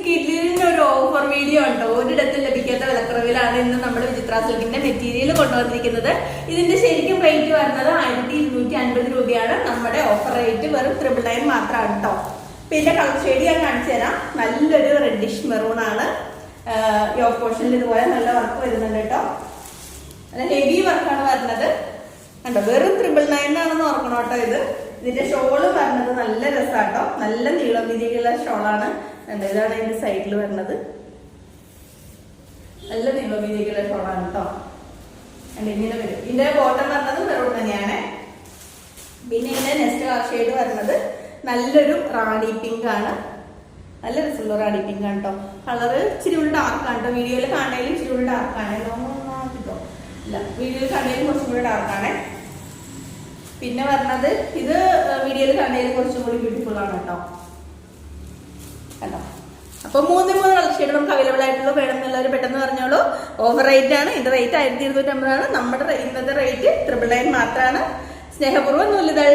കിഡിലിനൊരു offer video ഉണ്ടോ, ഒരിടത്തും ലഭിക്കാത്ത വിലക്കുറവിലാണ് ഇന്ന് നമ്മുടെ വിചിത്ര സിൽക്കിന്റെ മെറ്റീരിയൽ കൊണ്ടുവന്നിരിക്കുന്നത്. ഇതിന്റെ ശരിക്കും റേറ്റ് വരുന്നത് 1250 രൂപയാണ്. നമ്മുടെ ഓഫർ റേറ്റ് വെറും 999 മാത്രമാണ് കേട്ടോ. പിന്നെ കളർ ഷെയ്ഡ് ഞാൻ കാണിച്ചു തരാം. നല്ലൊരു റെഡിഷ് മെറൂൺ ആണ്. യോക്ക് പോർഷനിൽ ഇതുപോലെ നല്ല വർക്ക് വരുന്നുണ്ട് കേട്ടോ. നല്ല ഹെവി വർക്കാണ് വരുന്നത് കണ്ടോ. വെറും 999 ആണെന്ന് ഓർക്കണം കേട്ടോ. ഇതിന്റെ ഷോള് വരുന്നത് നല്ല രസമാട്ടോ. നല്ല നീളം വീതിയുള്ള ഷോളാണ്. ഇതാണ് ഇതിന്റെ സൈഡിൽ വരുന്നത്. നല്ല നീളം വീതിയുള്ള ഷോളാണ് കേട്ടോ. ഇങ്ങനെ വരും. ഇതിന്റെ ബോട്ടം വരുന്നത് മെറൂൺ തന്നെയാണ്. പിന്നെ ഇതിന്റെ നെക്സ്റ്റ് കളർ ഷെയ്ഡ് വരുന്നത് നല്ലൊരു റാണി പിങ്ക് ആണ്. നല്ല രസമുള്ള റാണി പിങ്ക് ആണ് കേട്ടോ. കളറ് ഇച്ചിരി കൂടി ഡാർക്കാണ് കേട്ടോ. വീഡിയോയിൽ കാണാനും ഇച്ചിരി കൂടി ഡാർക്കാണ്. ഇല്ല, വീഡിയോയിൽ കാണാനും കുറച്ചും കൂടി ഡാർക്കാണ്. പിന്നെ പറഞ്ഞത് ഇത് വീഡിയോയിൽ കണ്ടതിൽ കുറച്ചും കൂടി ബ്യൂട്ടിഫുൾ ആണ് കേട്ടോ. കണ്ടോ. അപ്പൊ 3 കളർ ഷെയ്ഡ് നമുക്ക് അവൈലബിൾ ആയിട്ടുള്ളൂ. വേണമെന്നുള്ളവർ പെട്ടെന്ന് പറഞ്ഞോളൂ. ഓവർ റേറ്റ് ആണ്. ഇതിന്റെ റേറ്റ് 1250 ആണ്. നമ്മുടെ ഇന്നത്തെ റേറ്റ് 999 മാത്രമാണ്. സ്നേഹപൂർവ്വം നൂലുകൾ.